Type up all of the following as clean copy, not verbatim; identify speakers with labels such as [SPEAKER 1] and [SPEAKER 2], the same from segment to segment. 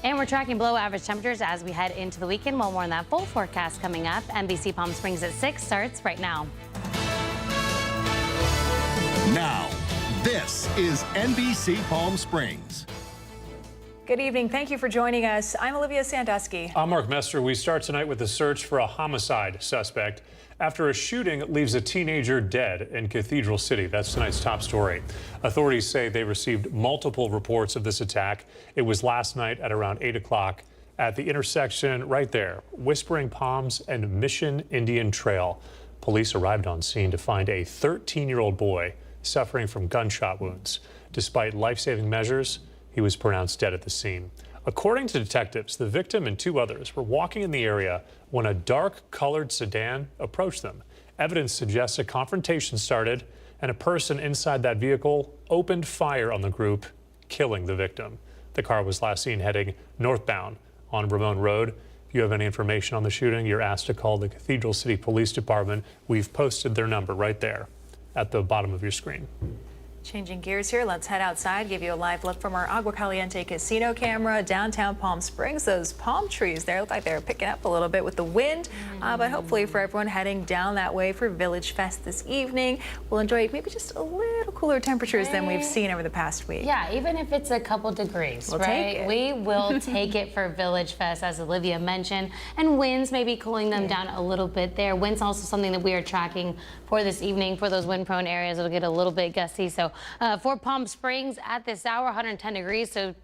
[SPEAKER 1] And we're tracking below average temperatures as we head into the weekend. Well, more on that full forecast coming up. NBC Palm Springs at 6 starts right now.
[SPEAKER 2] Now, this is NBC Palm Springs.
[SPEAKER 3] Good evening. Thank you for joining us. I'm Olivia Sandusky.
[SPEAKER 4] I'm Mark Mester. We start tonight with a search for a homicide suspect after a shooting leaves a teenager dead in Cathedral City. That's tonight's top story. Authorities say they received multiple reports of this attack. It was last night at around 8 o'clock at the intersection right there, Whispering Palms and Mission Indian Trail. Police arrived on scene to find a 13-year-old boy suffering from gunshot wounds. Despite life-saving measures, he was pronounced dead at the scene. According to detectives, the victim and 2 others were walking in the area when a dark-colored sedan approached them. Evidence suggests a confrontation started and a person inside that vehicle opened fire on the group, killing the victim. The car was last seen heading northbound on Ramon Road. If you have any information on the shooting, you're asked to call the Cathedral City Police Department. We've posted their number right there at the bottom of your screen.
[SPEAKER 3] Changing gears here, let's head outside, give you a live look from our Agua Caliente casino camera, downtown Palm Springs. Those palm trees there look like they're picking up a little bit with the wind, but hopefully for everyone heading down that way for Village Fest this evening, we'll enjoy maybe just a little cooler temperatures than we've seen over the past week.
[SPEAKER 1] Yeah, even if it's a couple degrees,
[SPEAKER 3] We'll
[SPEAKER 1] right?
[SPEAKER 3] take it.
[SPEAKER 1] We will take it for Village Fest, as Olivia mentioned, and winds may be cooling them down a little bit there. Winds also something that we are tracking for this evening. For those wind-prone areas, it'll get a little bit gusty. So for Palm Springs at this hour, 110 degrees. So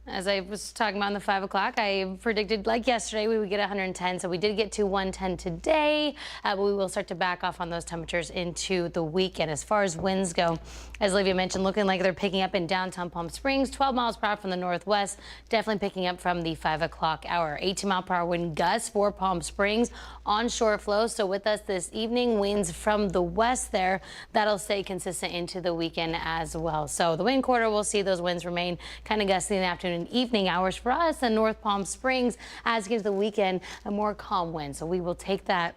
[SPEAKER 1] as I was talking about in the 5 o'clock, I predicted like yesterday we would get 110. So we did get to 110 today, but we will start to back off on those temperatures into the weekend. As far as winds go, as Olivia mentioned, looking like they're picking up in downtown Palm Springs, 12 miles per hour from the northwest, definitely picking up from the 5 o'clock hour. 18-mile-per-hour wind gusts for Palm Springs, onshore flow. So with us this evening, winds from the west there, that'll stay consistent into the weekend as well. So the wind quarter, we'll see those winds remain kind of gusty in the afternoon and evening hours for us in North Palm Springs. As we get to the weekend, a more calm wind. So we will take that.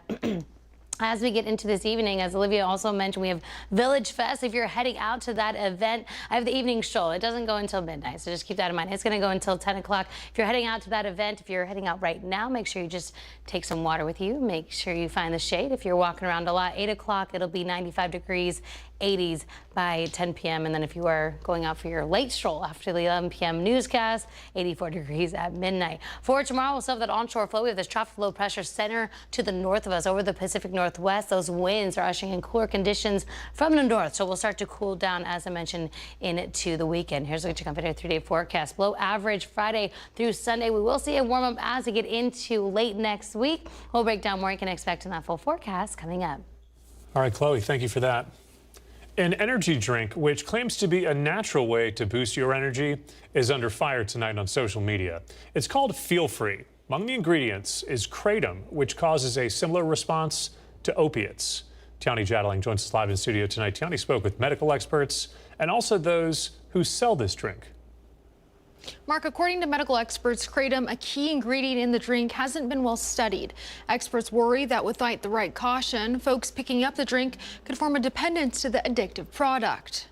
[SPEAKER 1] As we get into this evening, as Olivia also mentioned, we have Village Fest. If you're heading out to that event, I have the evening stroll. It doesn't go until midnight, so just keep that in mind. It's going to go until 10 o'clock. If you're heading out to that event, if you're heading out right now, make sure you just take some water with you. Make sure you find the shade. If you're walking around a lot, 8 o'clock, it'll be 95 degrees, 80s by 10 p.m. And then if you are going out for your late stroll after the 11 p.m. newscast, 84 degrees at midnight. For tomorrow, we'll still have that onshore flow. We have this tropical low pressure center to the north of us over the Pacific Northwest. Those winds are ushering in cooler conditions from the north, so we'll start to cool down, as I mentioned, into the weekend. Here's a look at your confident 3-day forecast. Below average Friday through Sunday. We will see a warm up as we get into late next week. We'll break down more you can expect in that full forecast coming up.
[SPEAKER 4] All right, Chloe, thank you for that. An energy drink, which claims to be a natural way to boost your energy, is under fire tonight on social media. It's called Feel Free. Among the ingredients is kratom, which causes a similar response to opiates. Tiani Jadling joins us live in studio tonight. Tiani spoke with medical experts and also those who sell this drink.
[SPEAKER 5] Mark, according to medical experts, kratom, a key ingredient in the drink, hasn't been well studied. Experts worry that without the right caution, folks picking up the drink could form a dependence to the addictive product.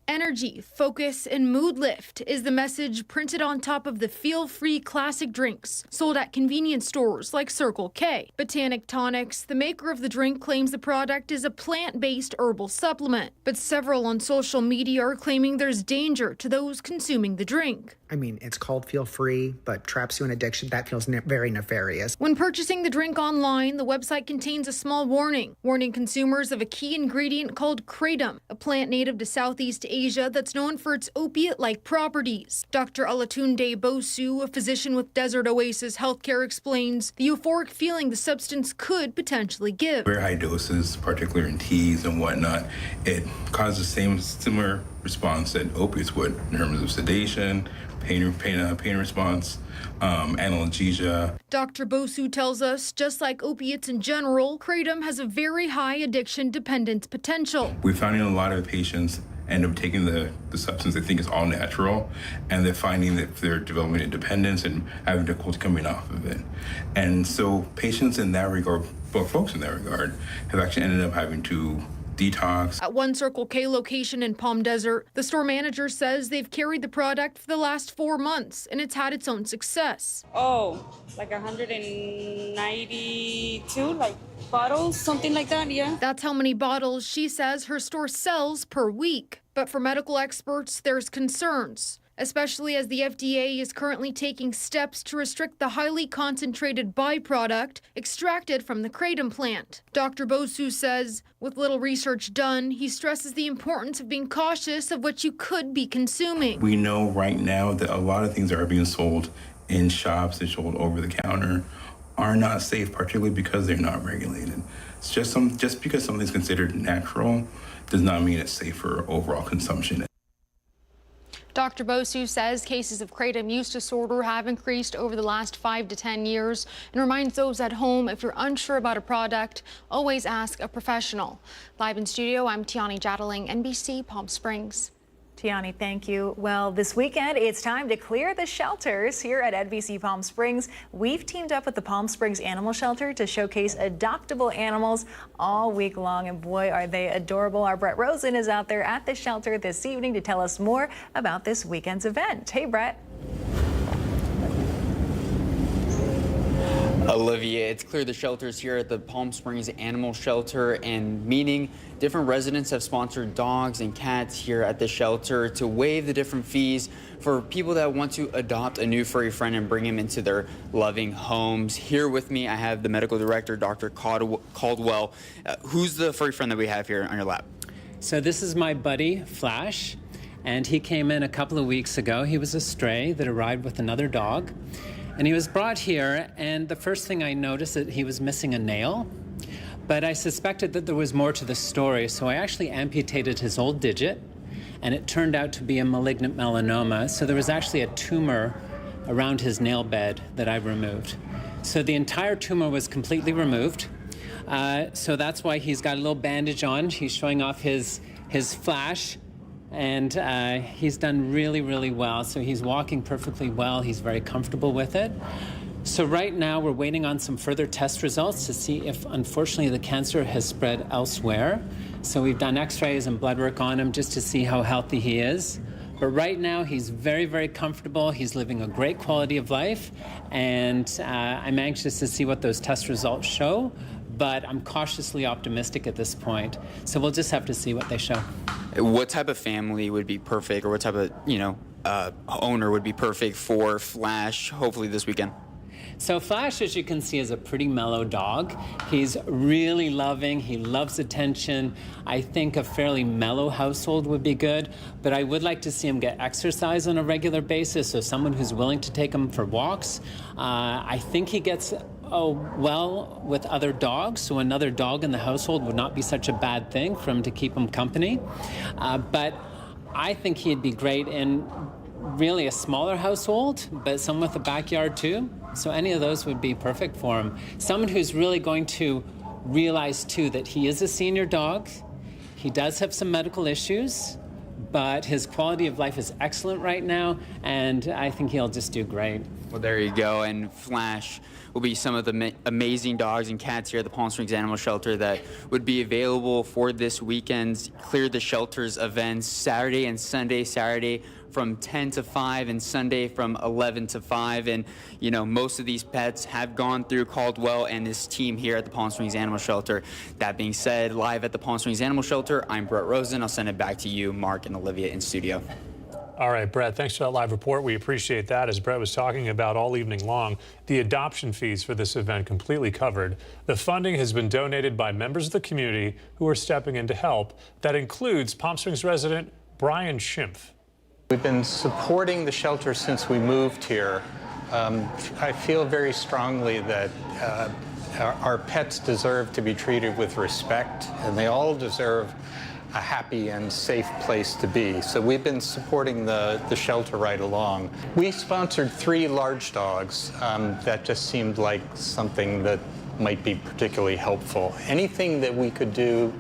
[SPEAKER 5] Energy, focus, and mood lift is the message printed on top of the Feel Free classic drinks sold at convenience stores like Circle K. Botanic Tonics, the maker of the drink, claims the product is a plant-based herbal supplement, but several on social media are claiming there's danger to those consuming the drink.
[SPEAKER 6] I mean, it's called Feel Free, but traps you in addiction. That feels very nefarious.
[SPEAKER 5] When purchasing the drink online, the website contains a small warning, warning consumers of a key ingredient called kratom, a plant native to Southeast Asia that's known for its opiate-like properties. Dr. Olatunde Bosu, a physician with Desert Oasis Healthcare, explains the euphoric feeling the substance could potentially give.
[SPEAKER 7] Very high doses, particularly in teas and whatnot, it causes the similar response that opiates would in terms of sedation, pain response, analgesia.
[SPEAKER 5] Dr. Bosu tells us, just like opiates in general, kratom has a very high addiction dependence potential.
[SPEAKER 7] We found in a lot of patients end up taking the substance they think is all natural, and they're finding that they're developing a dependence and having difficulty coming off of it. And so patients in that regard, well, folks in that regard, have actually ended up having to detox.
[SPEAKER 5] At one Circle K location in Palm Desert, the store manager says they've carried the product for the last 4 months and it's had its own success.
[SPEAKER 8] Oh, like 192 like bottles, something like that, yeah.
[SPEAKER 5] That's how many bottles she says her store sells per week. But for medical experts, there's concerns, especially as the FDA is currently taking steps to restrict the highly concentrated byproduct extracted from the kratom plant. Dr. Bosu says, with little research done, he stresses the importance of being cautious of what you could be consuming.
[SPEAKER 7] We know right now that a lot of things that are being sold in shops and sold over the counter are not safe, particularly because they're not regulated. It's just because something's considered natural does not mean it's safe for overall consumption.
[SPEAKER 5] Dr. Bosu says cases of kratom use disorder have increased over the last 5 to 10 years and reminds those at home, if you're unsure about a product, always ask a professional. Live in studio, I'm Tiani Jadaling, NBC Palm Springs.
[SPEAKER 3] Tiani, thank you. Well, this weekend, it's time to clear the shelters here at NBC Palm Springs. We've teamed up with the Palm Springs Animal Shelter to showcase adoptable animals all week long, and boy, are they adorable. Our Brett Rosen is out there at the shelter this evening to tell us more about this weekend's event. Hey, Brett.
[SPEAKER 9] Olivia, it's clear the shelters here at the Palm Springs Animal Shelter, and meaning different residents have sponsored dogs and cats here at the shelter to waive the different fees for people that want to adopt a new furry friend and bring him into their loving homes. Here with me, I have the medical director, Dr. Caldwell. Who's the furry friend that we have here on your lap?
[SPEAKER 10] So this is my buddy, Flash, and he came in a couple of weeks ago. He was a stray that arrived with another dog. And he was brought here, and the first thing I noticed that he was missing a nail, but I suspected that there was more to the story, so I actually amputated his old digit, and it turned out to be a malignant melanoma, so there was actually a tumor around his nail bed that I removed. So the entire tumor was completely removed, so that's why he's got a little bandage on. He's showing off his Flash. And he's done really, really well. So he's walking perfectly well. He's very comfortable with it. So right now we're waiting on some further test results to see if, unfortunately, the cancer has spread elsewhere. So we've done x-rays and blood work on him just to see how healthy he is. But right now he's very, very comfortable. He's living a great quality of life. And I'm anxious to see what those test results show. But I'm cautiously optimistic at this point. So we'll just have to see what they show.
[SPEAKER 9] What type of family would be perfect, or what type of, owner would be perfect for Flash, hopefully this weekend?
[SPEAKER 10] So Flash, as you can see, is a pretty mellow dog. He's really loving. He loves attention. I think a fairly mellow household would be good, but I would like to see him get exercise on a regular basis, so someone who's willing to take him for walks. I think he gets well with other dogs, so another dog in the household would not be such a bad thing for him to keep him company. But I think he'd be great in really a smaller household, but someone with a backyard too. So any of those would be perfect for him. Someone who's really going to realize too that he is a senior dog. He does have some medical issues, but his quality of life is excellent right now, and I think he'll just do great.
[SPEAKER 9] Well, there you go. And Flash will be some of the amazing dogs and cats here at the Palm Springs Animal Shelter that would be available for this weekend's Clear the Shelters events, Saturday and Sunday. Saturday from 10 to 5 and Sunday from 11 to 5. And, most of these pets have gone through Caldwell and his team here at the Palm Springs Animal Shelter. That being said, live at the Palm Springs Animal Shelter, I'm Brett Rosen. I'll send it back to you, Mark and Olivia in studio.
[SPEAKER 4] All right, Brett, thanks for that live report. We appreciate that. As Brett was talking about all evening long, the adoption fees for this event completely covered. The funding has been donated by members of the community who are stepping in to help. That includes Palm Springs resident Brian Schimpf.
[SPEAKER 11] We've been supporting the shelter since we moved here. I feel very strongly that our pets deserve to be treated with respect, and they all deserve a happy and safe place to be. So we've been supporting the shelter right along. We sponsored 3 large dogs that just seemed like something that might be particularly helpful. Anything that we could do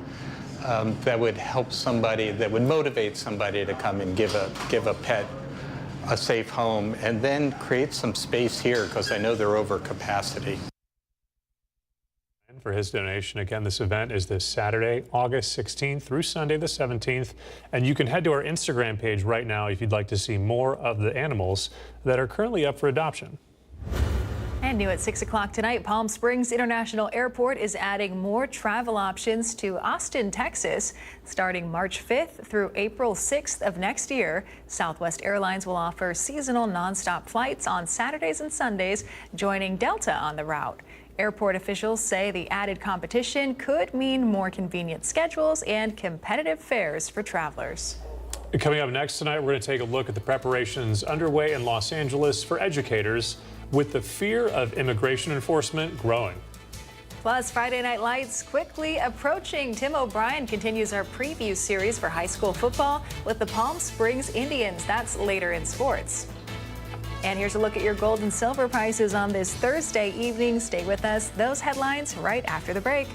[SPEAKER 11] that would help somebody, that would motivate somebody to come and give a pet a safe home, and then create some space here, because I know they're over capacity.
[SPEAKER 4] for his donation. Again, this event is this Saturday, August 16th through Sunday the 17th. And you can head to our Instagram page right now if you'd like to see more of the animals that are currently up for adoption.
[SPEAKER 3] And new at 6 o'clock tonight, Palm Springs International Airport is adding more travel options to Austin, Texas. Starting March 5th through April 6th of next year, Southwest Airlines will offer seasonal nonstop flights on Saturdays and Sundays, joining Delta on the route. Airport officials say the added competition could mean more convenient schedules and competitive fares for travelers.
[SPEAKER 4] Coming up next tonight, we're going to take a look at the preparations underway in Los Angeles for educators with the fear of immigration enforcement growing.
[SPEAKER 3] Plus, Friday Night Lights quickly approaching. Tim O'Brien continues our preview series for high school football with the Palm Springs Indians. That's later in sports. And here's a look at your gold and silver prices on this Thursday evening. Stay with us. Those headlines right after the break.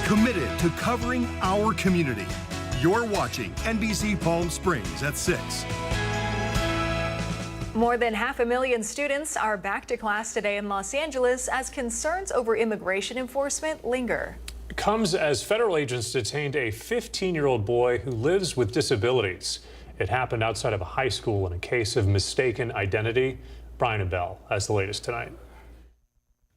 [SPEAKER 2] Committed to covering our community. You're watching NBC Palm Springs at 6.
[SPEAKER 3] More than 500,000 students are back to class today in Los Angeles as concerns over immigration enforcement linger.
[SPEAKER 4] It comes as federal agents detained a 15-year-old boy who lives with disabilities. It happened outside of a high school in a case of mistaken identity. Brian and Bell has the latest tonight.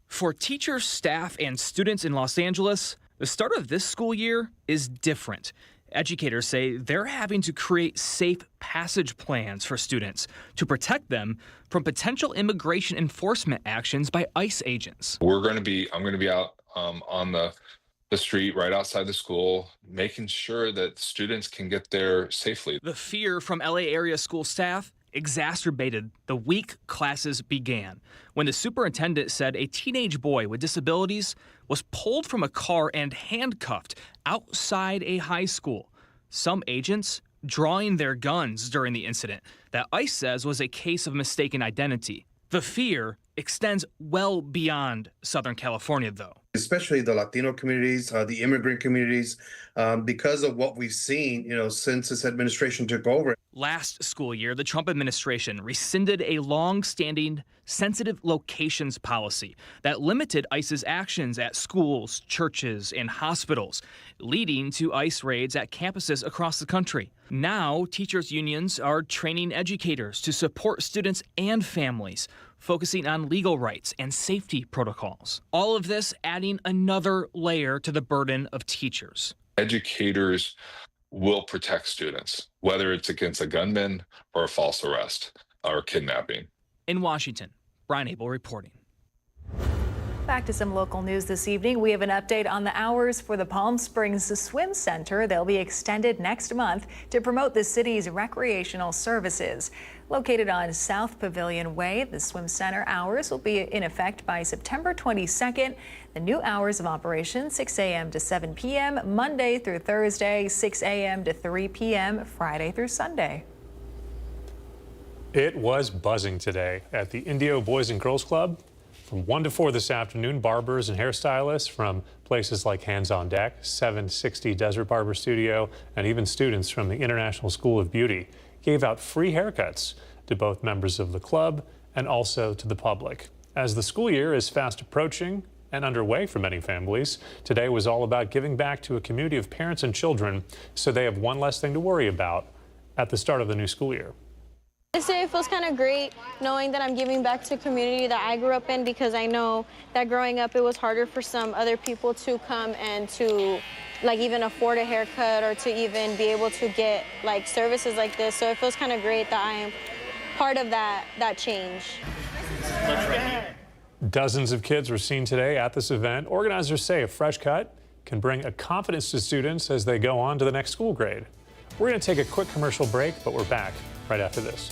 [SPEAKER 12] For teachers, staff, and students in Los Angeles, the start of this school year is different. Educators say they're having to create safe passage plans for students to protect them from potential immigration enforcement actions by ICE agents.
[SPEAKER 13] I'm going to be out on the street right outside the school, making sure that students can get there safely.
[SPEAKER 12] The fear from LA area school staff exacerbated the week classes began when the superintendent said a teenage boy with disabilities was pulled from a car and handcuffed outside a high school. Some agents drawing their guns during the incident that ICE says was a case of mistaken identity. The fear extends well beyond Southern California, though.
[SPEAKER 14] Especially the Latino communities, the immigrant communities, because of what we've seen, since this administration took over.
[SPEAKER 12] Last school year, the Trump administration rescinded a long-standing sensitive locations policy that limited ICE's actions at schools, churches, and hospitals, leading to ICE raids at campuses across the country. Now, teachers' unions are training educators to support students and families, focusing on legal rights and safety protocols. All of this adding another layer to the burden of teachers.
[SPEAKER 13] Educators will protect students, whether it's against a gunman or a false arrest or kidnapping.
[SPEAKER 12] In Washington, Brian Abel reporting.
[SPEAKER 3] Back to some local news this evening. We have an update on the hours for the Palm Springs Swim Center. They'll be extended next month to promote the city's recreational services. Located on South Pavilion Way, the swim center hours will be in effect by September 22nd. The new hours of operation, 6 a.m. to 7 p.m. Monday through Thursday, 6 a.m. to 3 p.m. Friday through Sunday.
[SPEAKER 4] It was buzzing today at the Indio Boys and Girls Club. From 1 to 4 this afternoon, barbers and hairstylists from places like Hands on Deck, 760 Desert Barber Studio, and even students from the International School of Beauty gave out free haircuts to both members of the club and also to the public. As the school year is fast approaching and underway for many families, today was all about giving back to a community of parents and children so they have one less thing to worry about at the start of the new school year.
[SPEAKER 15] This day it feels kind of great knowing that I'm giving back to a community that I grew up in, because I know that growing up it was harder for some other people to come and to even afford a haircut or to even be able to get services like this. So it feels kind of great that I am part of that change.
[SPEAKER 4] Dozens of kids were seen today at this event. Organizers say a fresh cut can bring a confidence to students as they go on to the next school grade. We're going to take a quick commercial break, but we're back right after this.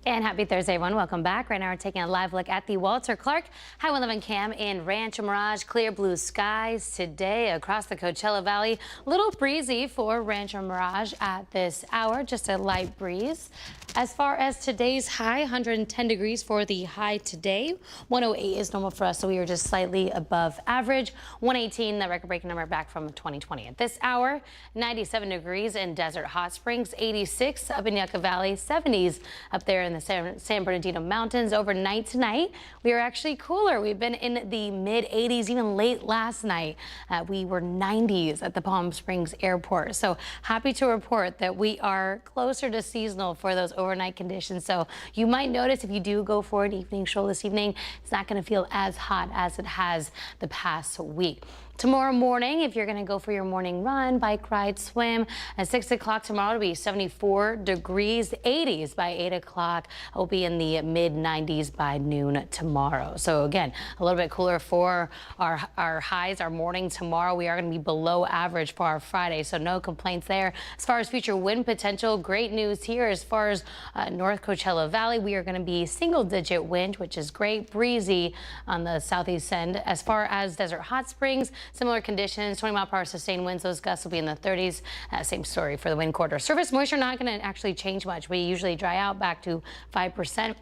[SPEAKER 1] And happy Thursday, everyone. Welcome back. Right now, we're taking a live look at the Walter Clark Highway 11 cam in Rancho Mirage. Clear blue skies today across the Coachella Valley. Little breezy for Rancho Mirage at this hour, just a light breeze. As far as today's high, 110 degrees for the high today. 108 is normal for us, so we are just slightly above average. 118, the record-breaking number back from 2020. At this hour, 97 degrees in Desert Hot Springs, 86 up in Yucca Valley, 70s up there in the San Bernardino Mountains. Overnight tonight, we are actually cooler. We've been in the mid-80s, even late last night. We were 90s at the Palm Springs Airport. So happy to report that we are closer to seasonal for those overnight conditions. So you might notice if you do go for an evening stroll this evening, it's not going to feel as hot as it has the past week. Tomorrow morning, if you're going to go for your morning run, bike ride, swim, at 6 o'clock tomorrow, it'll be 74 degrees, 80s by 8 o'clock. It'll be in the mid-90s by noon tomorrow. So again, a little bit cooler for our highs, our morning tomorrow. We are going to be below average for our Friday, so no complaints there. As far as future wind potential, great news here. As far as North Coachella Valley, we are going to be single-digit wind, which is great, breezy on the southeast end. As far as Desert Hot Springs, similar conditions, 20-mile-per-hour sustained winds. Those gusts will be in the 30s. Same story for the wind quarter. Surface moisture not going to actually change much. We usually dry out back to 5%.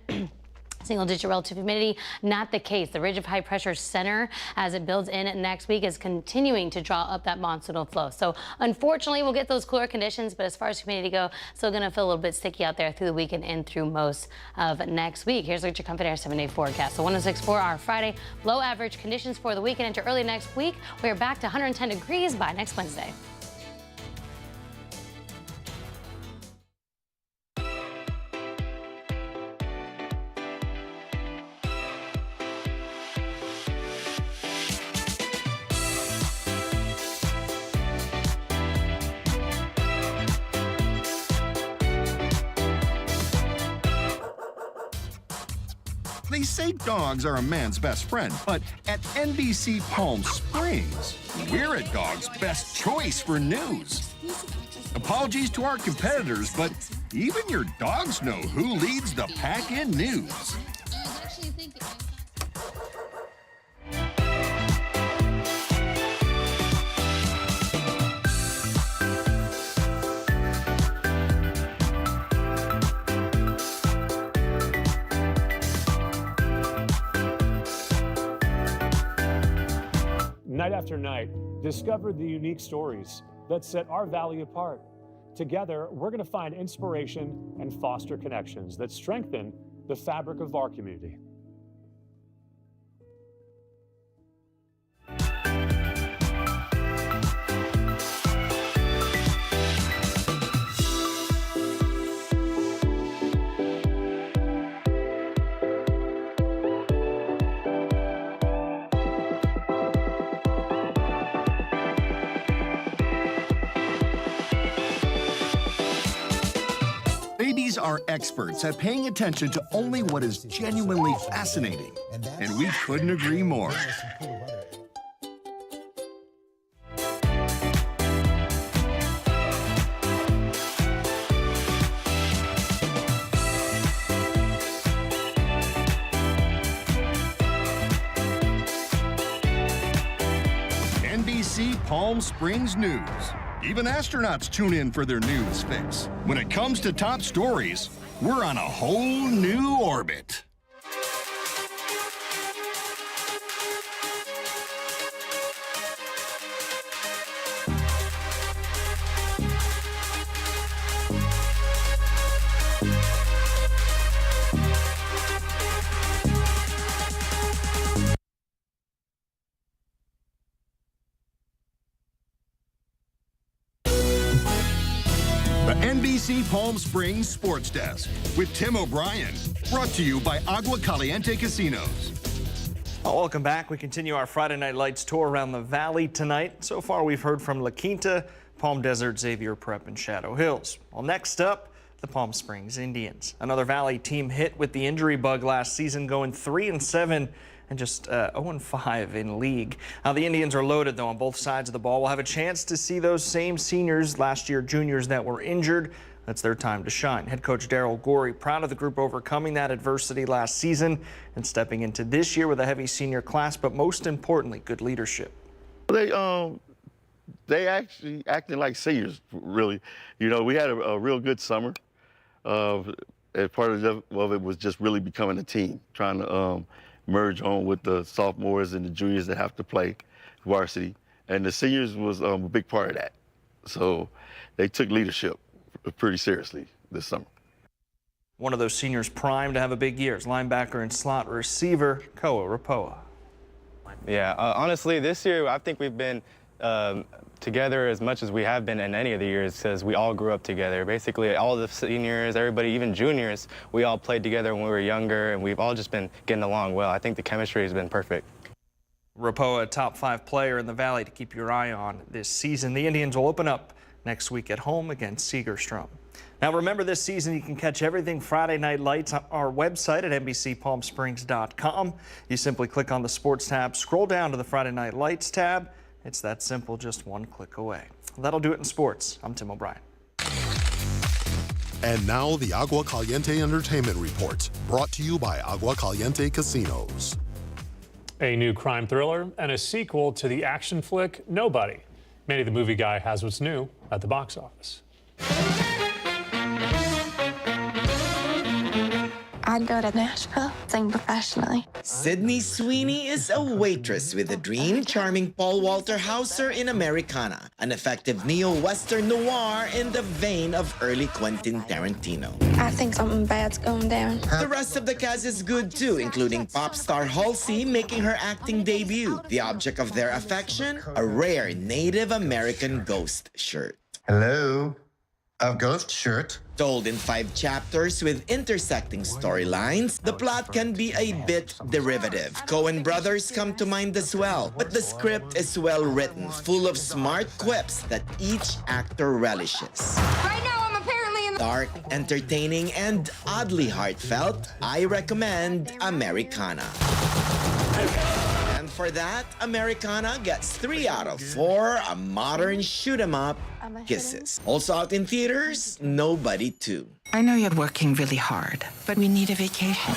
[SPEAKER 1] Single-digit relative humidity, not the case. The ridge of high pressure center, as it builds in next week, is continuing to draw up that monsoonal flow. So unfortunately, we'll get those cooler conditions, but as far as humidity go, still going to feel a little bit sticky out there through the weekend and through most of next week. Here's your Comfort Air 7-day forecast. So 106.4 our Friday, low average conditions for the weekend into early next week. We're back to 110 degrees by next Wednesday.
[SPEAKER 2] They say dogs are a man's best friend, but at NBC Palm Springs, we're a dog's best choice for news. Apologies to our competitors, but even your dogs know who leads the pack in news.
[SPEAKER 4] Night after night, discover the unique stories that set our valley apart. Together, we're going to find inspiration and foster connections that strengthen the fabric of our community.
[SPEAKER 2] Babies are experts at paying attention to only what is genuinely fascinating, and we couldn't agree more. NBC Palm Springs News. Even astronauts tune in for their news fix. When it comes to top stories, we're on a whole new orbit. NBC Palm Springs Sports Desk with Tim O'Brien. Brought to you by Agua Caliente Casinos.
[SPEAKER 16] Welcome back. We continue our Friday Night Lights tour around the valley tonight. So far, we've heard from La Quinta, Palm Desert, Xavier Prep, and Shadow Hills. Well, next up, the Palm Springs Indians. Another valley team hit with the injury bug last season, going 3-7 and just 0-5 in league. Now, the Indians are loaded, though, on both sides of the ball. We'll have a chance to see those same seniors, last year juniors that were injured. That's their time to shine. Head coach Daryl Gorey proud of the group overcoming that adversity last season and stepping into this year with a heavy senior class, but most importantly, good leadership.
[SPEAKER 17] They actually acting like seniors, really. You know, we had a real good summer. And part of it was just really becoming a team, trying to merge on with the sophomores and the juniors that have to play varsity. And the seniors was a big part of that. So they took leadership pretty seriously this summer.
[SPEAKER 16] One of those seniors primed to have a big year is linebacker and slot receiver Koa Rapoa.
[SPEAKER 18] Yeah, honestly, this year I think we've been together as much as we have been in any of the years because we all grew up together. Basically, all the seniors, everybody, even juniors, we all played together when we were younger, and we've all just been getting along well. I think the chemistry has been perfect.
[SPEAKER 16] Rapoa, a top 5 player in the Valley to keep your eye on this season. The Indians will open up next week at home against Segerstrom. Now, remember, this season you can catch everything Friday Night Lights on our website at NBCPalmSprings.com. You simply click on the Sports tab, scroll down to the Friday Night Lights tab. It's that simple, just one click away. That'll do it in sports. I'm Tim O'Brien.
[SPEAKER 2] And now the Agua Caliente Entertainment Report, brought to you by Agua Caliente Casinos.
[SPEAKER 4] A new crime thriller and a sequel to the action flick Nobody. Manny the Movie Guy has what's new at the box office.
[SPEAKER 19] I'd go to Nashville, sing professionally.
[SPEAKER 20] Sydney Sweeney is a waitress with a dream, charming Paul Walter Hauser in Americana, an effective neo-Western noir in the vein of early Quentin Tarantino.
[SPEAKER 19] I think something bad's going down.
[SPEAKER 20] The rest of the cast is good too, including pop star Halsey making her acting debut. The object of their affection, a rare Native American ghost shirt.
[SPEAKER 21] Hello, a ghost shirt.
[SPEAKER 20] Told in 5 chapters with intersecting storylines, the plot can be a bit derivative. Coen brothers come to mind as well, but the script is well written, full of smart quips that each actor relishes.
[SPEAKER 19] Right now, I'm apparently in the...
[SPEAKER 20] Dark, entertaining, and oddly heartfelt, I recommend Americana. And for that, Americana gets 3 out of 4, a modern shoot-'em-up, Kisses. Also out in theaters, Nobody 2.
[SPEAKER 22] I know you're working really hard, but we need a vacation.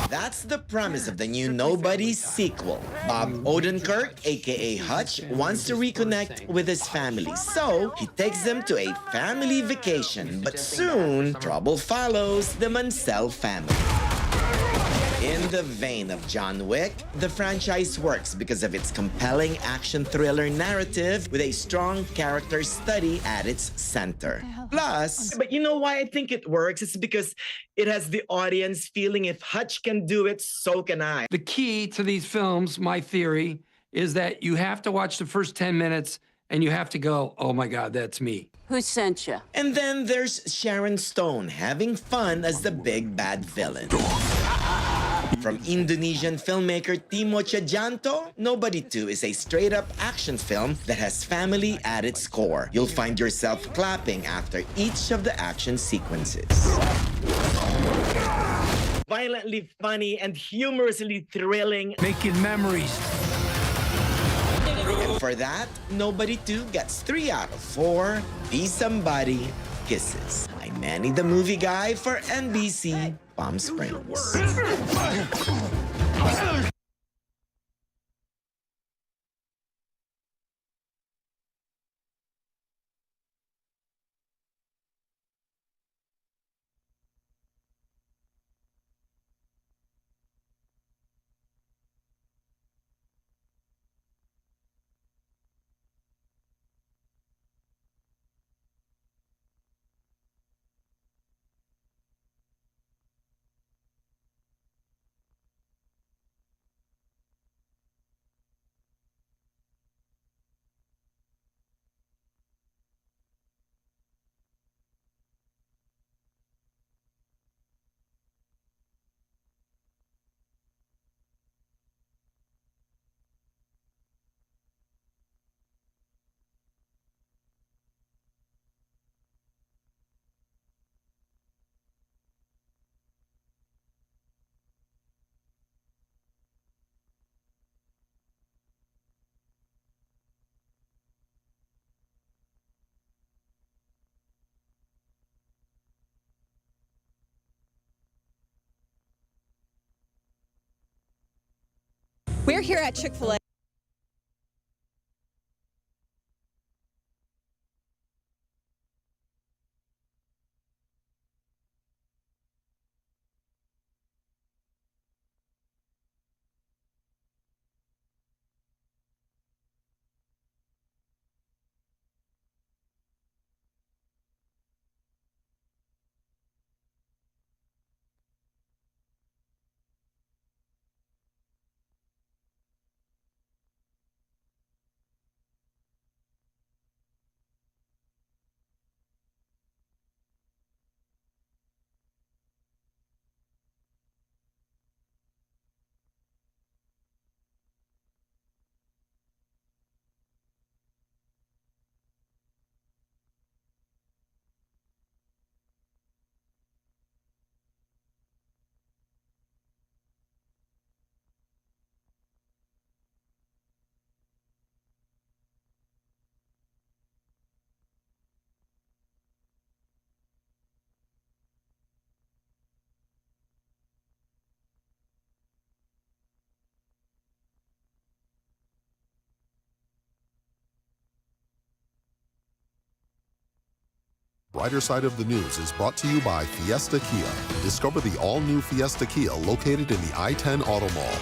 [SPEAKER 20] That's the premise of the new Nobody sequel. Bob Odenkirk, aka Hutch, wants to reconnect with his family, so he takes them to a family vacation. But soon, trouble follows the Mansell family. In the vein of John Wick, the franchise works because of its compelling action thriller narrative with a strong character study at its center. Plus, but you know why I think it works? It's because it has the audience feeling if Hutch can do it, so can I.
[SPEAKER 23] The key to these films, my theory, is that you have to watch the first 10 minutes and you have to go, oh my God, that's me.
[SPEAKER 24] Who sent you?
[SPEAKER 20] And then there's Sharon Stone having fun as the big bad villain. From Indonesian filmmaker Timo Tjahjanto, Nobody 2 is a straight-up action film that has family at its core. You'll find yourself clapping after each of the action sequences. Violently funny and humorously thrilling.
[SPEAKER 23] Making memories.
[SPEAKER 20] And for that, Nobody 2 gets 3 out of 4. Be Somebody, Kisses. I'm Manny the Movie Guy for NBC Palm Springs.
[SPEAKER 25] We're here at Chick-fil-A.
[SPEAKER 6] Brighter Side of the News is brought to you by Fiesta Kia. Discover the all-new Fiesta Kia located in the I-10 Auto Mall.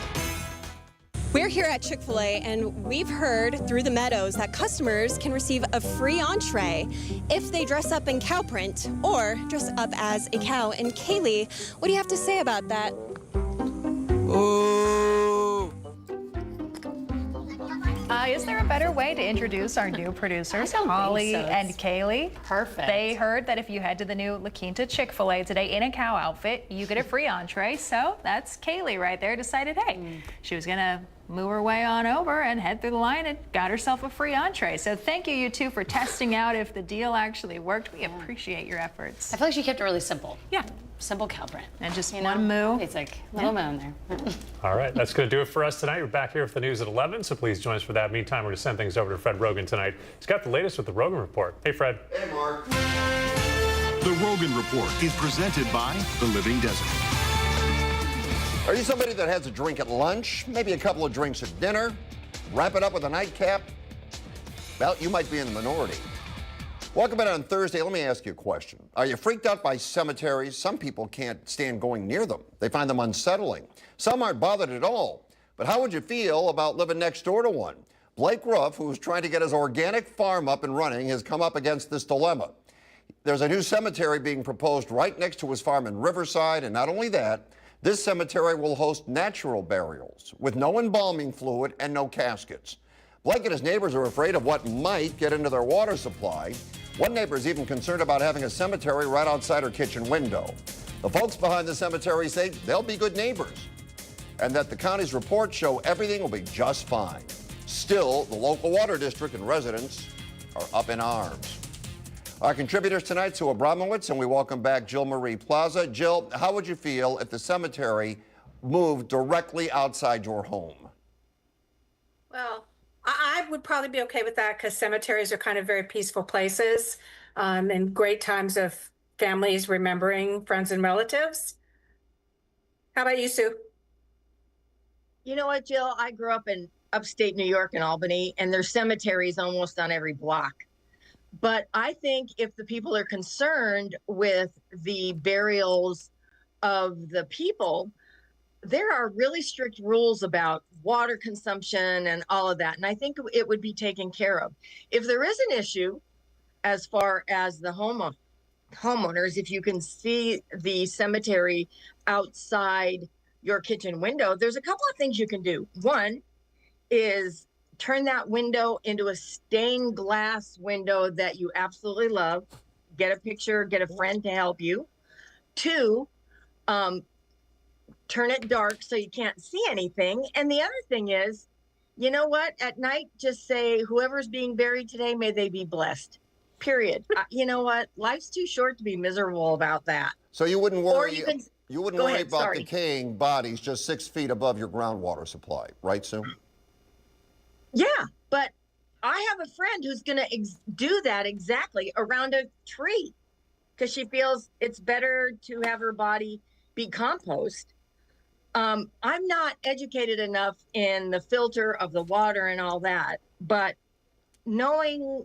[SPEAKER 7] We're here at Chick-fil-A, and we've heard through the meadows that customers can receive a free entree if they dress up in cow print or dress up as a cow. And Kaylee, what do you have to say about that?
[SPEAKER 3] Ooh. Is there a better way to introduce our new producers, Holly and Kaylee?
[SPEAKER 1] Perfect.
[SPEAKER 3] They heard that if you head to the new La Quinta Chick-fil-A today in a cow outfit, you get a free entree. So that's Kaylee right there decided, hey, she was gonna move her way on over and head through the line and got herself a free entree. So thank you two for testing out if the deal actually worked. We appreciate your efforts.
[SPEAKER 1] I feel like she kept it really simple.
[SPEAKER 3] Yeah.
[SPEAKER 1] Simple cow print.
[SPEAKER 3] And just one moo.
[SPEAKER 1] It's like little moo in there.
[SPEAKER 4] All right, that's going to do it for us tonight. We're back here with the news at 11, so please join us for that. Meantime, we're going to send things over to Fred Rogan tonight. He's got the latest with the Rogan Report. Hey, Fred.
[SPEAKER 2] Hey, Mark. The Rogan Report is presented by The Living Desert.
[SPEAKER 8] Are you somebody that has a drink at lunch, maybe a couple of drinks at dinner, wrap it up with a nightcap? Well, you might be in the minority. Welcome in on Thursday. Let me ask you a question. Are you freaked out by cemeteries? Some people can't stand going near them. They find them unsettling. Some aren't bothered at all. But how would you feel about living next door to one? Blake Ruff, who's trying to get his organic farm up and running, has come up against this dilemma. There's a new cemetery being proposed right next to his farm in Riverside, and not only that, this cemetery will host natural burials with no embalming fluid and no caskets. Blake and his neighbors are afraid of what might get into their water supply. One neighbor is even concerned about having a cemetery right outside her kitchen window. The folks behind the cemetery say they'll be good neighbors and that the county's reports show everything will be just fine. Still, the local water district and residents are up in arms. Our contributors tonight, Sue Abramowitz, and we welcome back Jill Marie Plaza. Jill, how would you feel if the cemetery moved directly outside your home?
[SPEAKER 24] Well, I would probably be okay with that because cemeteries are kind of very peaceful places and great times of families remembering friends and relatives. How about you, Sue?
[SPEAKER 25] You know what, Jill? I grew up in upstate New York in Albany, and there's cemeteries almost on every block. But I think if the people are concerned with the burials of the people, there are really strict rules about water consumption and all of that. And I think it would be taken care of. If there is an issue as far as the homeowners, if you can see the cemetery outside your kitchen window, there's a couple of things you can do. One is turn that window into a stained glass window that you absolutely love. Get a picture, get a friend to help you. Two, turn it dark so you can't see anything. And the other thing is, you know what? At night, just say, whoever's being buried today, may they be blessed. Period. You know what? Life's too short to be miserable about that.
[SPEAKER 8] So you wouldn't worry.
[SPEAKER 25] Or you wouldn't
[SPEAKER 8] worry about decaying bodies just 6 feet above your groundwater supply, right, Sue?
[SPEAKER 25] Yeah, but I have a friend who's going to do that exactly around a tree because she feels it's better to have her body be compost. I'm not educated enough in the filter of the water and all that, but knowing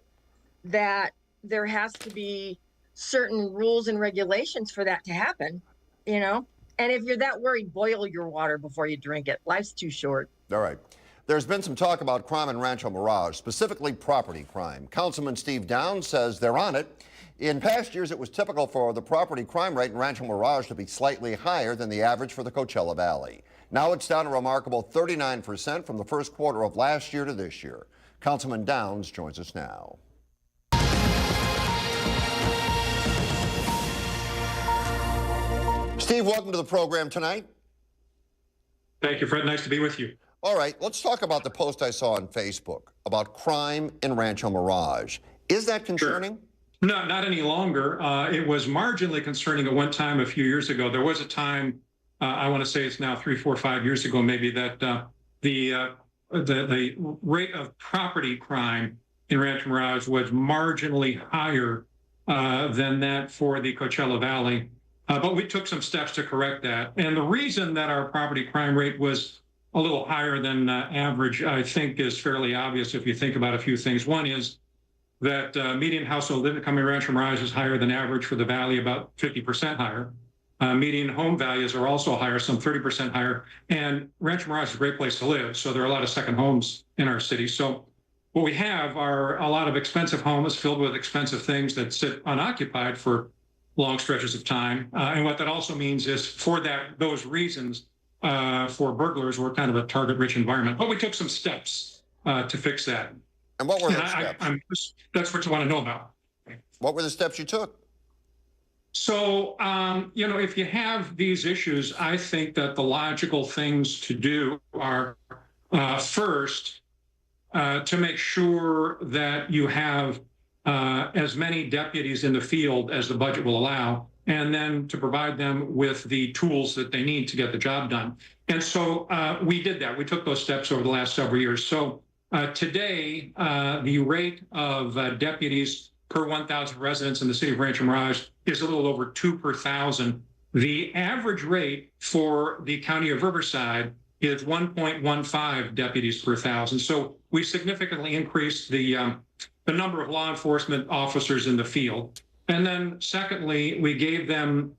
[SPEAKER 25] that there has to be certain rules and regulations for that to happen, you know, and if you're that worried, boil your water before you drink it. Life's too short.
[SPEAKER 8] All right. There's been some talk about crime in Rancho Mirage, specifically property crime. Councilman Steve Downs says they're on it. In past years, it was typical for the property crime rate in Rancho Mirage to be slightly higher than the average for the Coachella Valley. Now it's down a remarkable 39% from the first quarter of last year to this year. Councilman Downs joins us now. Steve, welcome to the program tonight.
[SPEAKER 26] Thank you, Fred. Nice to be with you.
[SPEAKER 8] All right, let's talk about the post I saw on Facebook about crime in Rancho Mirage. Is that concerning?
[SPEAKER 26] Sure. No, not any longer. It was marginally concerning at one time a few years ago. There was a time, I want to say it's now 3, 4, 5 years ago, maybe, that the rate of property crime in Rancho Mirage was marginally higher than that for the Coachella Valley. But we took some steps to correct that. And the reason that our property crime rate was a little higher than average, I think, is fairly obvious if you think about a few things. One is that median household income in Rancho Mirage is higher than average for the valley, about 50% higher. Median home values are also higher, some 30% higher. And Rancho Mirage is a great place to live, so there are a lot of second homes in our city. So what we have are a lot of expensive homes filled with expensive things that sit unoccupied for long stretches of time. And what that also means is for those reasons, for burglars, we're kind of a target-rich environment. But we took some steps to fix that.
[SPEAKER 8] And what were those steps?
[SPEAKER 26] That's what you want to know about.
[SPEAKER 8] What were the steps you took?
[SPEAKER 26] So, if you have these issues, I think that the logical things to do are first, to make sure that you have as many deputies in the field as the budget will allow, and then to provide them with the tools that they need to get the job done. And so we did that. We took those steps over the last several years. So today, the rate of deputies per 1,000 residents in the city of Rancho Mirage is a little over 2 per 1,000. The average rate for the county of Riverside is 1.15 deputies per 1,000. So we significantly increased the number of law enforcement officers in the field. And then secondly, we gave them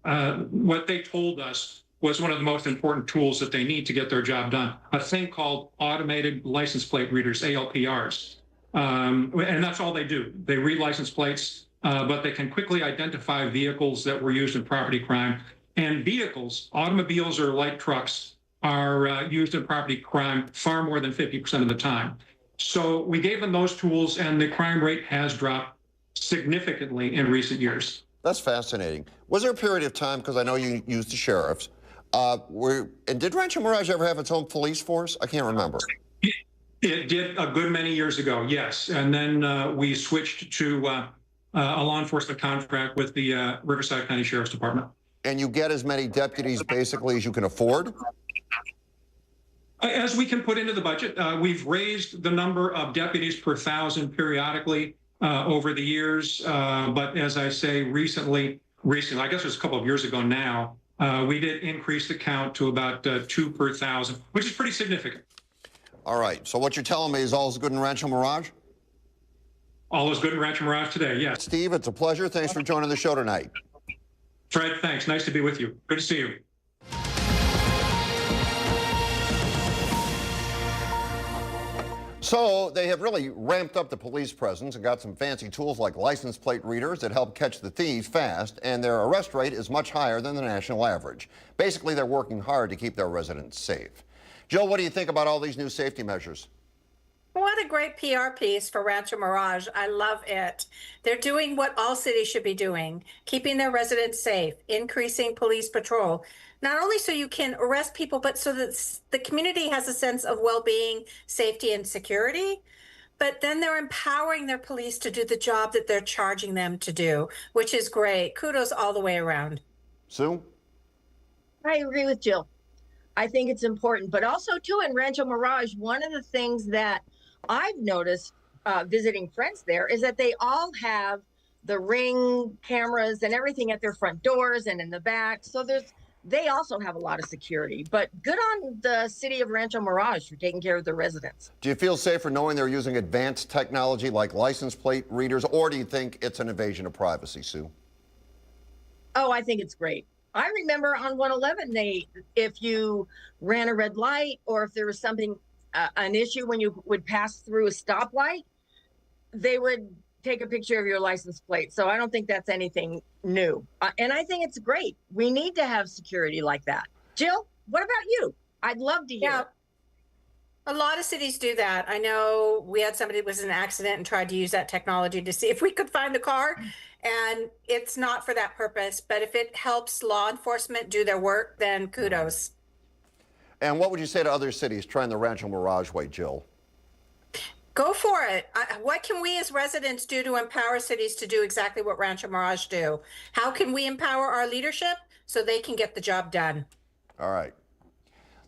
[SPEAKER 26] what they told us was one of the most important tools that they need to get their job done, a thing called automated license plate readers, ALPRs. And that's all they do. They read license plates, but they can quickly identify vehicles that were used in property crime. And vehicles, automobiles or light trucks, are used in property crime far more than 50% of the time. So we gave them those tools, and the crime rate has dropped significantly in recent years.
[SPEAKER 8] That's fascinating. Was there a period of time, because I know you used the sheriffs, and did Rancho Mirage ever have its own police force? I can't remember.
[SPEAKER 26] It did a good many years ago, yes. And then we switched to a law enforcement contract with the Riverside County Sheriff's Department.
[SPEAKER 8] And you get as many deputies basically as you can afford?
[SPEAKER 26] As we can put into the budget. We've raised the number of deputies per 1,000 periodically over the years. But as I say, recently, I guess it was a couple of years ago now, we did increase the count to about 2 per 1,000, which is pretty significant.
[SPEAKER 8] All right. So what you're telling me is all is good in Rancho Mirage?
[SPEAKER 26] All is good in Rancho Mirage today, yes.
[SPEAKER 8] Steve, it's a pleasure. Thanks for joining the show tonight.
[SPEAKER 26] Fred, thanks. Nice to be with you. Good to see you.
[SPEAKER 8] So they have really ramped up the police presence and got some fancy tools like license plate readers that help catch the thieves fast, and their arrest rate is much higher than the national average. Basically, they're working hard to keep their residents safe. Jill, what do you think about all these new safety measures?
[SPEAKER 24] What a great PR piece for Rancho Mirage. I love it. They're doing what all cities should be doing, keeping their residents safe, increasing police patrol, not only so you can arrest people, but so that the community has a sense of well-being, safety, and security. But then they're empowering their police to do the job that they're charging them to do, which is great. Kudos all the way around.
[SPEAKER 8] Sue?
[SPEAKER 25] I agree with Jill. I think it's important, but also too in Rancho Mirage, one of the things that I've noticed visiting friends there is that they all have the Ring cameras and everything at their front doors and in the back. So they also have a lot of security, but good on the city of Rancho Mirage for taking care of their residents.
[SPEAKER 8] Do you feel safer knowing they're using advanced technology like license plate readers, or do you think it's an invasion of privacy, Sue?
[SPEAKER 25] Oh, I think it's great. I remember on 111, if you ran a red light or if there was something, an issue when you would pass through a stoplight, they would take a picture of your license plate. So I don't think that's anything new. And I think it's great. We need to have security like that. Jill, what about you? I'd love to hear.
[SPEAKER 24] Yeah. A lot of cities do that. I know we had somebody that was in an accident and tried to use that technology to see if we could find the car. And it's not for that purpose. But if it helps law enforcement do their work, then kudos.
[SPEAKER 8] And what would you say to other cities trying the Rancho Mirage way, Jill?
[SPEAKER 24] Go for it. What can we as residents do to empower cities to do exactly what Rancho Mirage do? How can we empower our leadership so they can get the job done?
[SPEAKER 8] All right.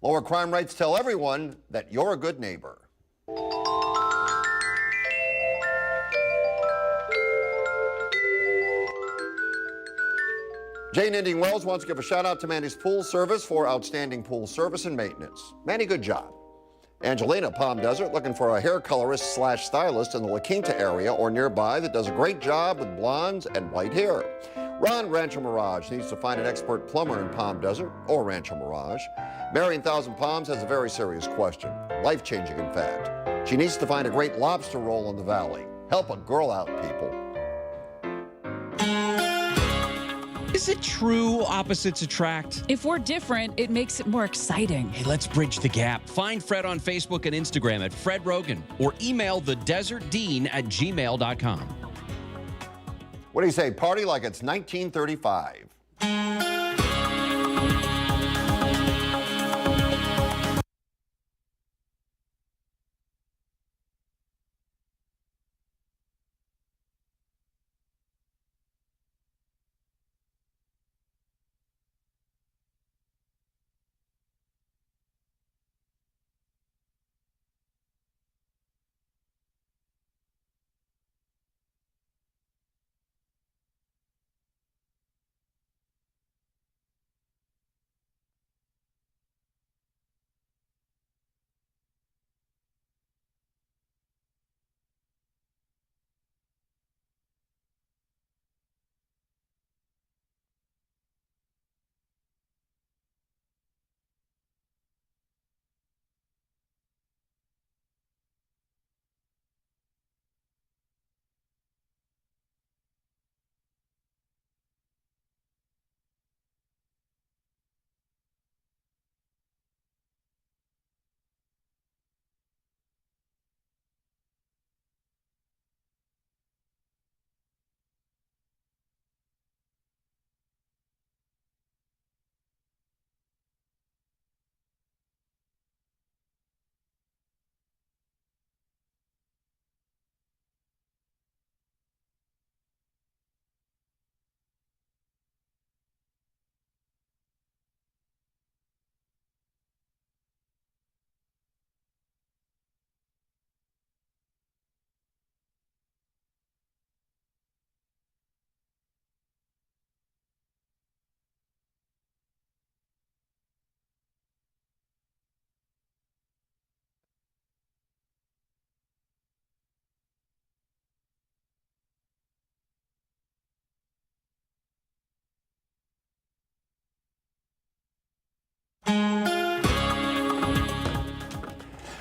[SPEAKER 8] Lower crime rates tell everyone that you're a good neighbor. Jane Indian Wells wants to give a shout out to Mandy's Pool Service for outstanding pool service and maintenance. Mandy, good job. Angelina, Palm Desert, looking for a hair colorist slash stylist in the La Quinta area or nearby that does a great job with blondes and white hair. Ron, Rancho Mirage, needs to find an expert plumber in Palm Desert or Rancho Mirage. Mary in Thousand Palms has a very serious question, life-changing in fact. She needs to find a great lobster roll in the valley. Help a girl out, people.
[SPEAKER 5] Is it true opposites attract?
[SPEAKER 9] If we're different, it makes it more exciting.
[SPEAKER 5] Hey, let's bridge the gap. Find Fred on Facebook and Instagram at Fred Rogan or email thedesertdean@gmail.com.
[SPEAKER 8] What do you say? Party like it's 1935.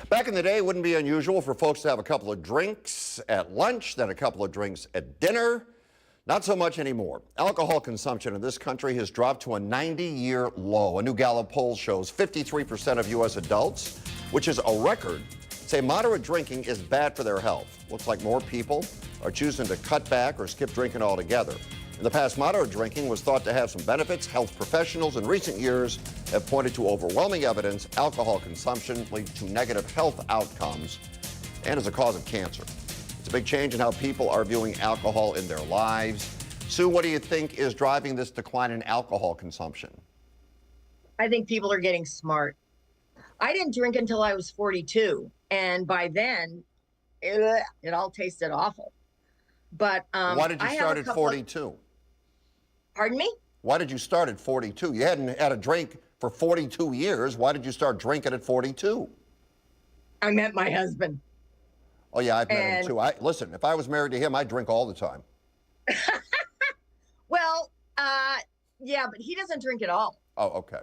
[SPEAKER 8] Back in the day, it wouldn't be unusual for folks to have a couple of drinks at lunch, then a couple of drinks at dinner. Not so much anymore. Alcohol consumption in this country has dropped to a 90-year low. A new Gallup poll shows 53% of U.S. adults, which is a record, say moderate drinking is bad for their health. Looks like more people are choosing to cut back or skip drinking altogether. In the past, moderate drinking was thought to have some benefits. Health professionals in recent years have pointed to overwhelming evidence alcohol consumption leads to negative health outcomes and is a cause of cancer. It's a big change in how people are viewing alcohol in their lives. Sue, what do you think is driving this decline in alcohol consumption?
[SPEAKER 25] I think people are getting smart. I didn't drink until I was 42, and by then, it all tasted awful. But
[SPEAKER 8] why did you start at 42?
[SPEAKER 25] Pardon me?
[SPEAKER 8] Why did you start at 42? You hadn't had a drink for 42 years. Why did you start drinking at 42?
[SPEAKER 25] I met my husband.
[SPEAKER 8] Oh, yeah, I've met him too. Listen, if I was married to him, I'd drink all the time.
[SPEAKER 25] Well, yeah, but he doesn't drink at all.
[SPEAKER 8] Oh, okay.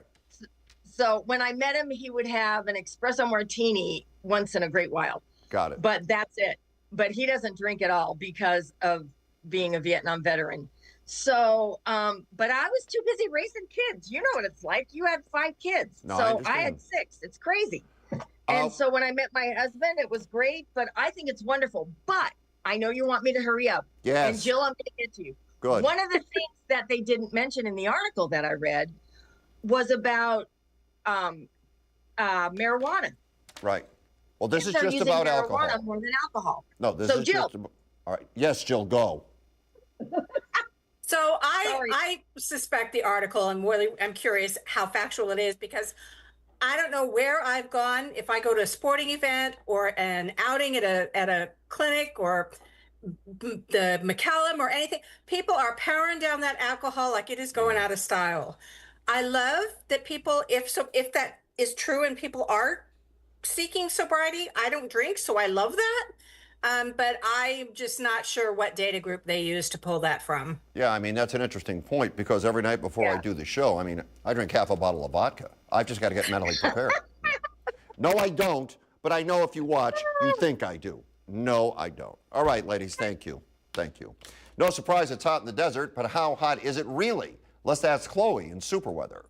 [SPEAKER 25] So when I met him, he would have an espresso martini once in a great while.
[SPEAKER 8] Got it.
[SPEAKER 25] But that's it. But he doesn't drink at all because of being a Vietnam veteran. So, but I was too busy raising kids. You know what it's like. You had 5 kids.
[SPEAKER 8] No,
[SPEAKER 25] so I had 6. It's crazy. And so when I met my husband, it was great, but I think it's wonderful. But I know you want me to hurry up.
[SPEAKER 8] Yes.
[SPEAKER 25] And Jill, I'm going to get to you.
[SPEAKER 8] Good.
[SPEAKER 25] One of the things that they didn't mention in the article that I read was about marijuana.
[SPEAKER 8] Right. Well, this is
[SPEAKER 25] They're
[SPEAKER 8] just
[SPEAKER 25] using
[SPEAKER 8] about
[SPEAKER 25] marijuana
[SPEAKER 8] alcohol.
[SPEAKER 25] more than alcohol.
[SPEAKER 8] No, this
[SPEAKER 25] So
[SPEAKER 8] is
[SPEAKER 25] Jill.
[SPEAKER 8] just. All right. Yes, Jill, go.
[SPEAKER 24] So I suspect the article, and really I'm curious how factual it is, because I don't know where I've gone. If I go to a sporting event or an outing at a clinic or the McCallum or anything, people are powering down that alcohol like it is going out of style. I love that people, if that is true and people are seeking sobriety. I don't drink, so I love that. But I'm just not sure what data group they use to pull that from.
[SPEAKER 8] Yeah, I mean, that's an interesting point because every night before I do the show, I mean, I drink half a bottle of vodka. I've just got to get mentally prepared. No, I don't, but I know if you watch, you think I do. No, I don't. All right, ladies, thank you. Thank you. No surprise it's hot in the desert, but how hot is it really? Let's ask Chloe in Super Weather.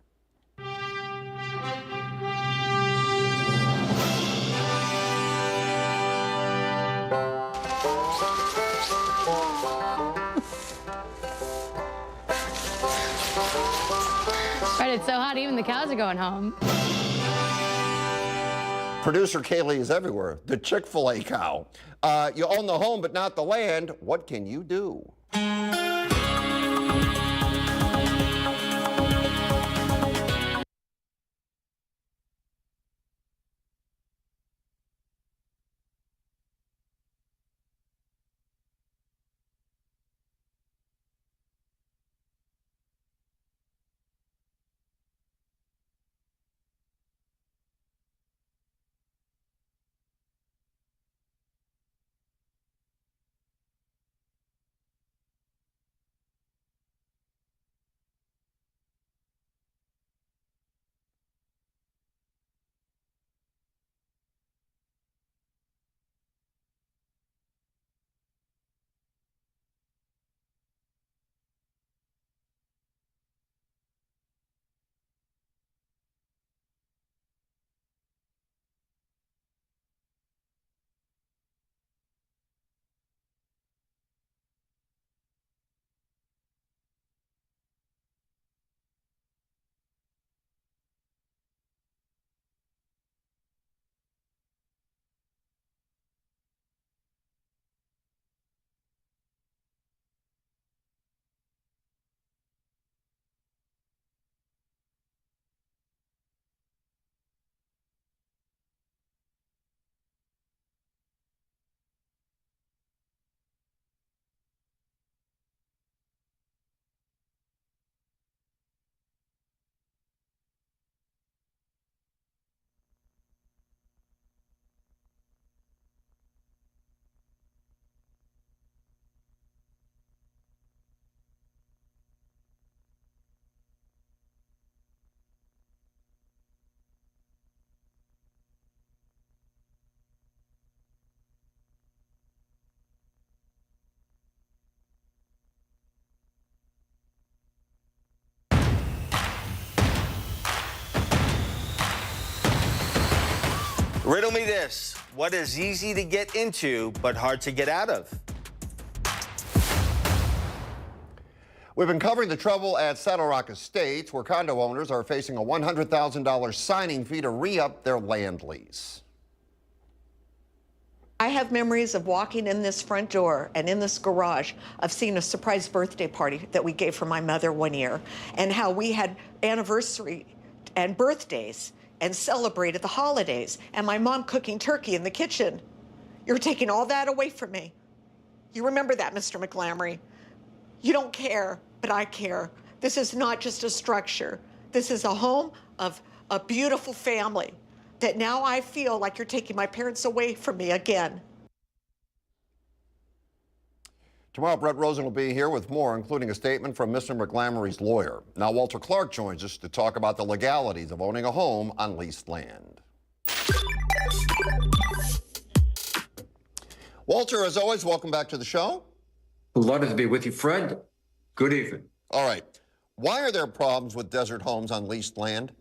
[SPEAKER 1] Right, it's so hot, even the cows are going home.
[SPEAKER 8] Producer Kaylee is everywhere. The Chick-fil-A cow. You own the home, but not the land. What can you do?
[SPEAKER 10] Riddle me this. What is easy to get into but hard to get out of?
[SPEAKER 8] We've been covering the trouble at Saddle Rock Estates, where condo owners are facing a $100,000 signing fee to re-up their land lease.
[SPEAKER 11] I have memories of walking in this front door and in this garage of seeing a surprise birthday party that we gave for my mother one year, and how we had anniversary and birthdays and celebrated the holidays, and my mom cooking turkey in the kitchen. You're taking all that away from me. You remember that, Mr. McGlamry. You don't care, but I care. This is not just a structure. This is a home of a beautiful family that now I feel like you're taking my parents away from me again.
[SPEAKER 8] Tomorrow, Brett Rosen will be here with more, including a statement from Mr. McGlamry's lawyer. Now, Walter Clark joins us to talk about the legalities of owning a home on leased land. Walter, as always, welcome back to the show.
[SPEAKER 12] Delighted to be with you, Fred. Good evening.
[SPEAKER 8] All right. Why are there problems with desert homes on leased land?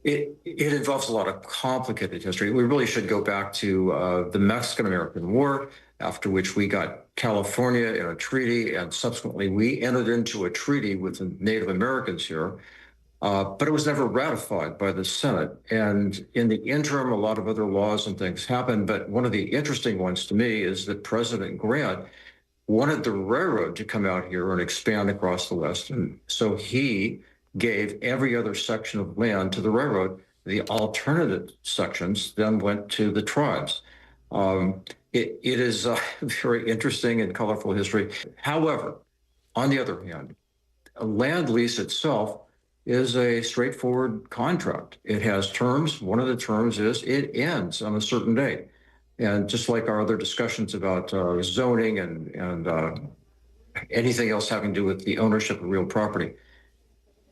[SPEAKER 12] It involves a lot of complicated history. We really should go back to the Mexican-American War, after which we got California in a treaty, and subsequently we entered into a treaty with the Native Americans here, but it was never ratified by the Senate. And in the interim, a lot of other laws and things happened, but one of the interesting ones to me is that President Grant wanted the railroad to come out here and expand across the West, and so he gave every other section of land to the railroad. The alternative sections then went to the tribes. It is a very interesting and colorful history. However, on the other hand, a land lease itself is a straightforward contract. It has terms. One of the terms is it ends on a certain date. And just like our other discussions about zoning and anything else having to do with the ownership of real property,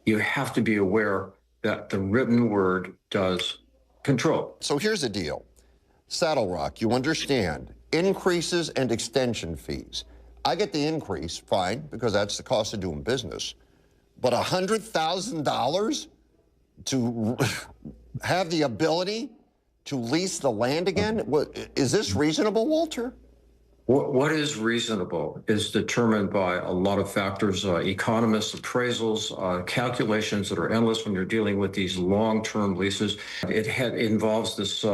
[SPEAKER 12] you have to be aware that the written word does control.
[SPEAKER 8] So here's the deal. Saddle Rock, you understand, increases and extension fees. I get the increase, fine, because that's the cost of doing business. But $100,000 to have the ability to lease the land again? Is this reasonable, Walter?
[SPEAKER 12] What is reasonable is determined by a lot of factors, economists, appraisals, calculations that are endless when you're dealing with these long-term leases. It involves this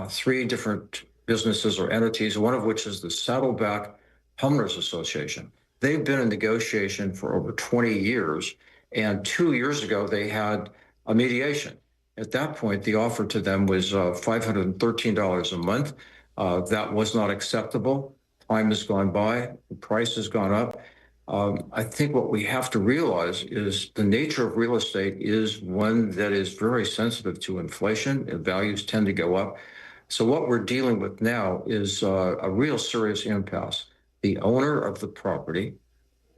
[SPEAKER 12] three different businesses or entities, one of which is the Saddleback Homeowners Association. They've been in negotiation for over 20 years, and 2 years ago they had a mediation. At that point, the offer to them was $513 a month. That was not acceptable. Time has gone by, the price has gone up. I think what we have to realize is the nature of real estate is one that is very sensitive to inflation, and values tend to go up. So what we're dealing with now is a real serious impasse. The owner of the property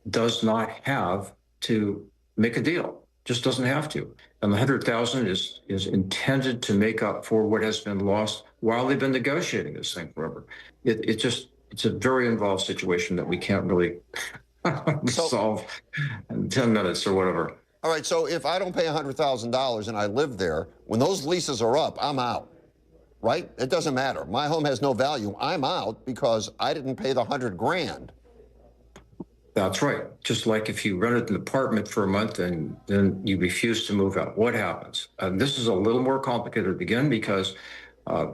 [SPEAKER 12] does not have to make a deal, just doesn't have to. And the $100,000 is intended to make up for what has been lost while they've been negotiating this thing forever. It's a very involved situation that we can't really solve in 10 minutes or whatever.
[SPEAKER 8] All right, so if I don't pay $100,000 and I live there, when those leases are up, I'm out, right? It doesn't matter. My home has no value. I'm out because I didn't pay the $100,000.
[SPEAKER 12] That's right. Just like if you rented an apartment for a month and then you refuse to move out, what happens? This is a little more complicated again because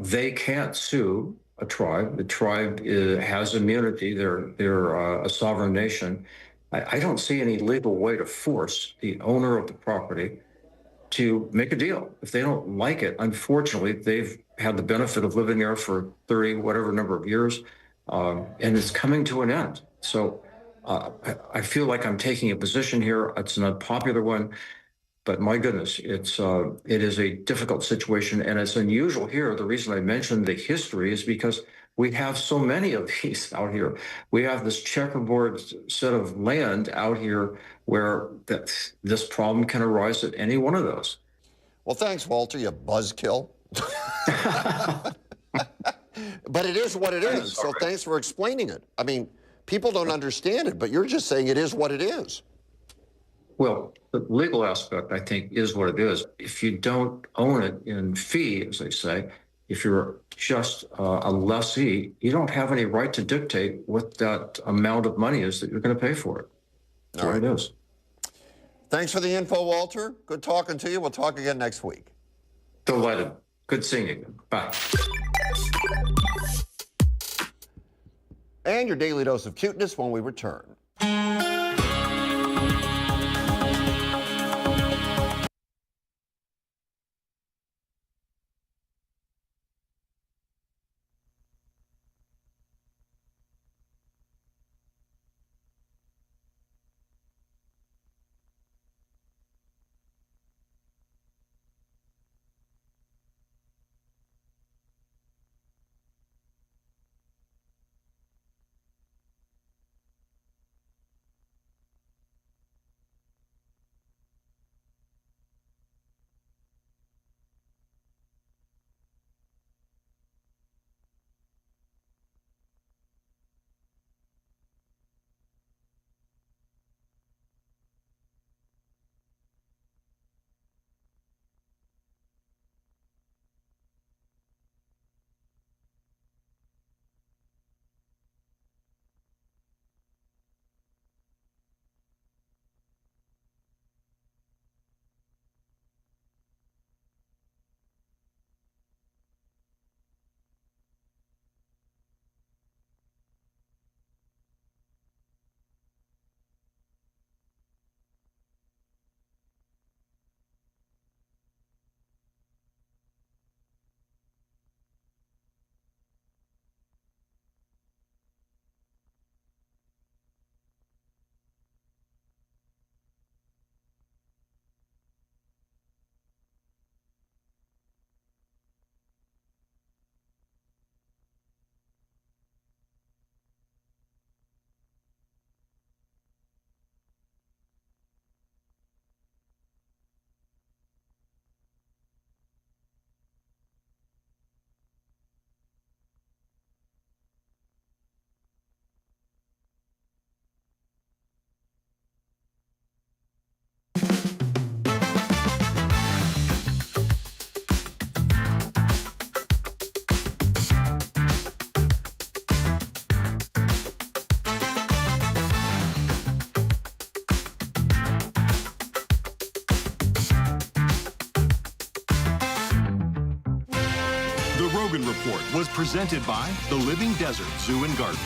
[SPEAKER 12] they can't sue a tribe. The tribe has immunity. They're a sovereign nation. I don't see any legal way to force the owner of the property to make a deal. If they don't like it, unfortunately, they've had the benefit of living there for 30, whatever number of years, and it's coming to an end. So I feel like I'm taking a position here. It's an unpopular one, but my goodness, it is a difficult situation, and it's unusual here. The reason I mentioned the history is because we have so many of these out here. We have this checkerboard set of land out here where this problem can arise at any one of those.
[SPEAKER 8] Well, thanks, Walter, you buzzkill. But it is what it is, so thanks for explaining it. I mean, people don't understand it, but you're just saying it is what it is.
[SPEAKER 12] Well, the legal aspect, I think, is what it is. If you don't own it in fee, as they say, if you're just a lessee, you don't have any right to dictate what that amount of money is that you're going to pay for it. That's what it is.
[SPEAKER 8] Thanks for the info, Walter. Good talking to you. We'll talk again next week.
[SPEAKER 12] Delighted. Good seeing you. Bye.
[SPEAKER 8] And your daily dose of cuteness when we return.
[SPEAKER 2] Rogan Report was presented by the Living Desert Zoo and Gardens.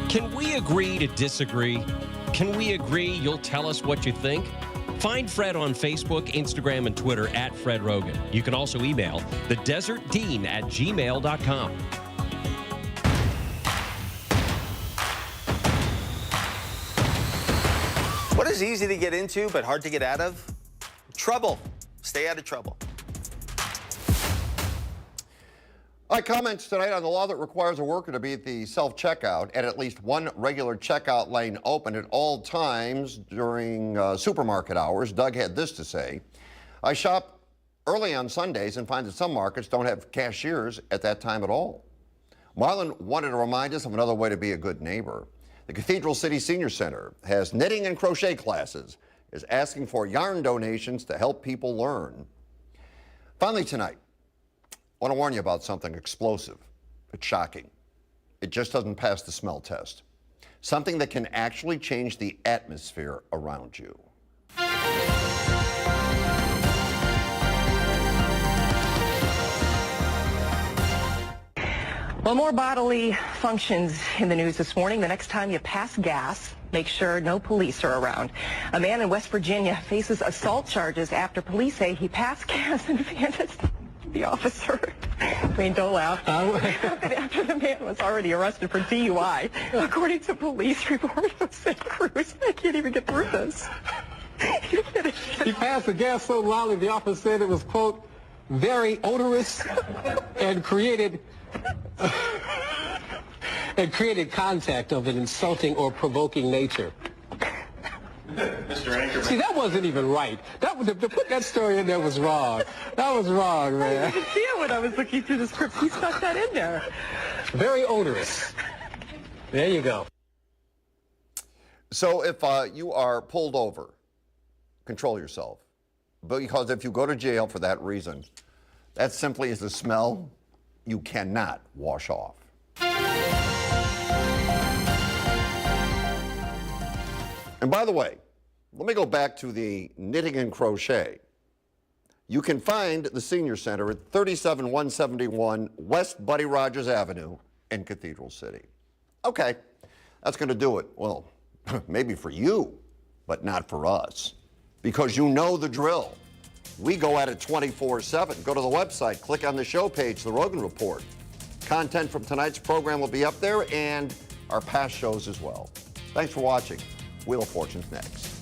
[SPEAKER 5] Can we agree to disagree? Can we agree you'll tell us what you think? Find Fred on Facebook, Instagram, and Twitter at Fred Rogan. You can also email thedesertdean@gmail.com.
[SPEAKER 10] What is easy to get into but hard to get out of? Trouble. Stay out of trouble.
[SPEAKER 8] All right, comments tonight on the law that requires a worker to be at the self-checkout at least one regular checkout lane open at all times during supermarket hours. Doug had this to say: I shop early on Sundays and find that some markets don't have cashiers at that time at all. Marlon wanted to remind us of another way to be a good neighbor. The Cathedral City Senior Center has knitting and crochet classes, is asking for yarn donations to help people learn. Finally tonight, I want to warn you about something explosive. It's shocking. It just doesn't pass the smell test. Something that can actually change the atmosphere around you.
[SPEAKER 13] Well, more bodily functions in the news this morning. The next time you pass gas, make sure no police are around. A man in West Virginia faces assault charges after police say he passed gas and handed the officer. Wayne, don't laugh. After the man was already arrested for DUI, according to police report from St. Cruz. I can't even get through this.
[SPEAKER 14] He passed the gas so loudly the officer said it was, quote, very odorous and created contact of an insulting or provoking nature. Mr. Anchorman. See, that wasn't even right. To put that story in there was wrong. That was wrong, man.
[SPEAKER 13] I didn't see it when I was looking through the script. He stuck that in there.
[SPEAKER 14] Very odorous. There you go.
[SPEAKER 8] So if you are pulled over, control yourself. Because if you go to jail for that reason, that simply is a smell you cannot wash off. And by the way, let me go back to the knitting and crochet. You can find the Senior Center at 37171 West Buddy Rogers Avenue in Cathedral City. Okay, that's going to do it. Well, maybe for you, but not for us. Because you know the drill. We go at it 24/7. Go to the website, click on the show page, The Rogan Report. Content from tonight's program will be up there and our past shows as well. Thanks for watching. Wheel of Fortune's next.